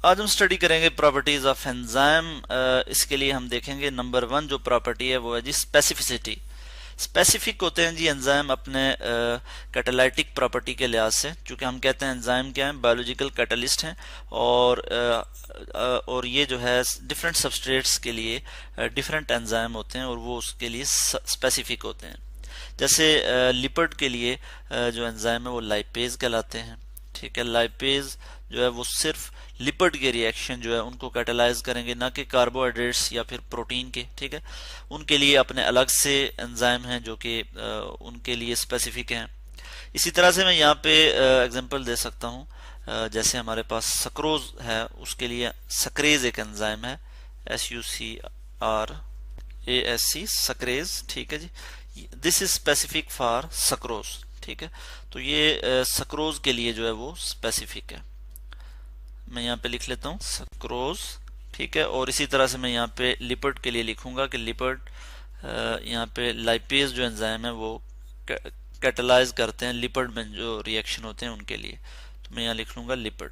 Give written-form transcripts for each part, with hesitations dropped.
आज हम स्टडी करेंगे प्रॉपर्टीज ऑफ एंजाइम। इसके लिए हम देखेंगे नंबर 1 जो प्रॉपर्टी है वो है जी स्पेसिफिसिटी। स्पेसिफिक होते हैं जी एंजाइम अपने कैटालाइटिक प्रॉपर्टी के लिहाज से, क्योंकि हम कहते हैं एंजाइम क्या है, बायोलॉजिकल कैटलिस्ट हैं और ये जो है डिफरेंट सबस्ट्रेट्स के लिए डिफरेंट एंजाइम होते हैं और वो उसके लिए स्पेसिफिक होते हैं। जैसे लिपिड के लिए जो एंजाइम है वो लाइपेज कहलाते हैं। ठीक है, लाइपेज जो है वो सिर्फ लिपिड के रिएक्शन जो है उनको कैटालाइज करेंगे, ना कि कार्बोहाइड्रेट्स या फिर प्रोटीन के। ठीक है, उनके लिए अपने अलग से एंजाइम हैं जो कि उनके लिए स्पेसिफिक हैं। इसी तरह से मैं यहाँ पे एग्जांपल दे सकता हूँ। जैसे हमारे पास सक्रोज है, उसके लिए सक्रेज एक एंजाइम है, SUCRASC, सक्रेज। ठीक है जी, this is specific for sucrose. ठीक है, तो ये सक्रोज के लिए जो है वो स्पेसिफिक है। मैं यहाँ पे लिख लेता हूँ सक्रोज। ठीक है, और इसी तरह से मैं यहाँ पे लिपिड के लिए लिखूंगा कि लिपिड यहाँ पे लाइपेज जो एंजाइम है वो कैटलाइज करते हैं लिपिड में जो रिएक्शन होते हैं उनके लिए, तो मैं यहाँ लिख लूंगा लिपिड।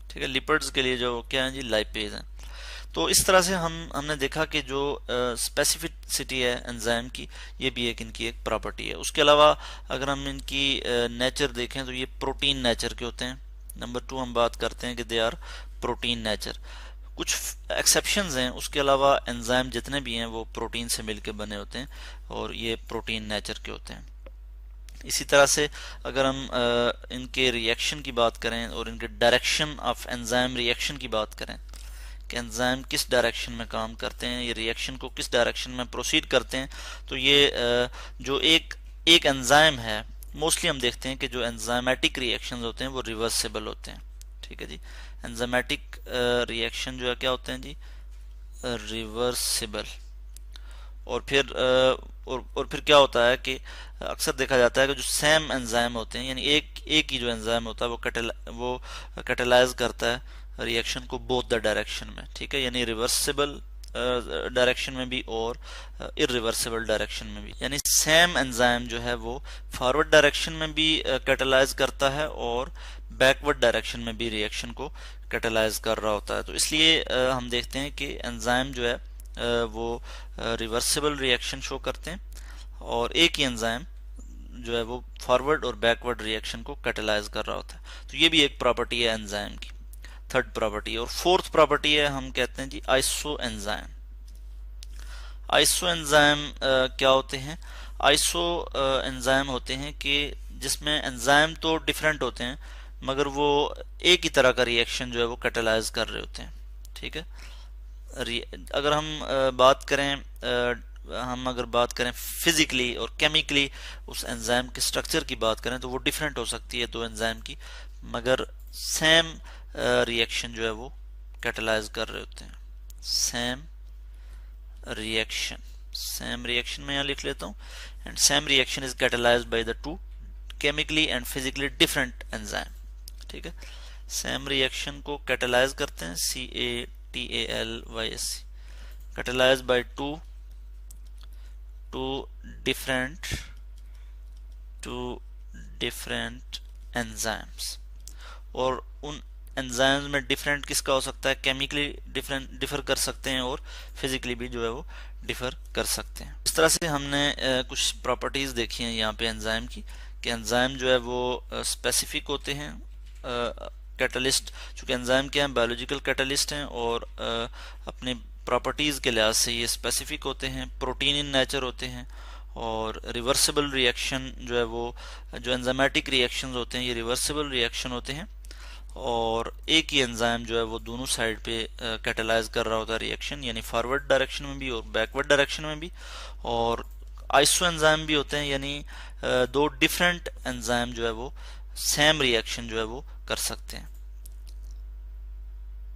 ठीक है, लिपिड्स के लिए जो क्या है जी, लाइपेज है। तो इस तरह से हमने देखा कि जो स्पेसिफिसिटी है एंजाइम की, ये भी एक इनकी एक प्रॉपर्टी है। उसके अलावा अगर हम इनकी नेचर देखें तो ये प्रोटीन नेचर के होते हैं। नंबर 2 हम बात करते हैं कि दे आर प्रोटीन नेचर। कुछ एक्सेप्शंस हैं, उसके अलावा एंजाइम जितने भी हैं वो प्रोटीन से मिलकर बने होते हैं और ये प्रोटीन नेचर के होते हैं। इसी तरह से अगर हम इनके रिएक्शन की बात करें और इनके डायरेक्शन ऑफ एंजाइम रिएक्शन की बात करें कि एंजाइम किस डायरेक्शन में काम करते हैं, ये रिएक्शन को किस डायरेक्शन में प्रोसीड करते हैं, तो ये जो एक एंजाइम है, मोस्टली हम देखते हैं कि जो एंजाइमेटिक रिएक्शंस होते हैं वो रिवर्सिबल होते हैं। ठीक है जी, एंजाइमेटिक रिएक्शन जो है क्या होते हैं जी, रिवर्सिबल। और फिर और फिर क्या होता है कि अक्सर देखा जाता है कि जो सेम एंजाइम होते हैं, यानी एक ही जो एंजाइम होता है वो कैटालाइज करता है रिएक्शन को बोथ द डायरेक्शन में। ठीक है, यानी रिवर्सिबल डायरेक्शन में भी और इरिवर्सिबल डायरेक्शन में भी, यानी सेम एंजाइम जो है वो फॉरवर्ड डायरेक्शन में भी कैटालाइज करता है और बैकवर्ड डायरेक्शन में भी रिएक्शन को कैटालाइज कर रहा होता है। तो इसलिए हम देखते हैं कि एंजाइम जो है वो रिवर्सिबल रिएक्शन शो करते हैं और एक ही एंजाइम जो है वो फॉरवर्ड और बैकवर्ड रिएक्शन को कैटालाइज कर रहा होता है। तो ये भी एक प्रॉपर्टी है एंजाइम की, थर्ड प्रॉपर्टी। और फोर्थ प्रॉपर्टी है, हम कहते हैं जी आइसो एंजाइम। आइसो एंजाइम क्या होते हैं? आइसो एंजाइम होते हैं कि जिसमें एंजाइम तो डिफरेंट होते हैं मगर वो एक ही तरह का रिएक्शन जो है वो कैटालाइज कर रहे होते हैं। ठीक है, अगर हम अगर बात करें फिजिकली और केमिकली उस एंजाइम के स्ट्रक्चर की बात करें तो वो डिफरेंट हो सकती है दो एंजाइम की, मगर सेम रिएक्शन जो है वो कैटालाइज कर रहे होते हैं। सेम रिएक्शन में यहाँ लिख लेता हूँ, and same reaction is catalysed by the two chemically and physically different enzyme. ठीक है, सेम रिएक्शन को कैटालाइज करते हैं, CATALYSC, catalysed by two different enzymes. और उन एंजाइम्स में डिफरेंट किसका हो सकता है? केमिकली डिफर कर सकते हैं और फिजिकली भी जो है वो डिफर कर सकते हैं। इस तरह से हमने कुछ प्रॉपर्टीज देखी हैं यहाँ पे एंजाइम की, कि एंजाइम जो है वो स्पेसिफिक होते हैं कैटलिस्ट, चूँकि एंजाइम क्या है, बायोलॉजिकल कैटलिस्ट हैं और अपने प्रॉपर्टीज़ के लिहाज से ये स्पेसिफिक होते हैं, प्रोटीन इन नेचर होते हैं और रिवर्सिबल रिएक्शन जो है वो, जो एंजाइमेटिक रिएक्शंस होते हैं ये रिवर्सिबल रिएक्शन होते हैं और एक ही एंजाइम जो है वो दोनों साइड पे कैटालाइज कर रहा होता है रिएक्शन, यानी फॉरवर्ड डायरेक्शन में भी और बैकवर्ड डायरेक्शन में भी। और आइसो एंजाइम भी होते हैं, यानी दो डिफरेंट एंजाइम जो है वो सेम रिएक्शन जो है वो कर सकते हैं।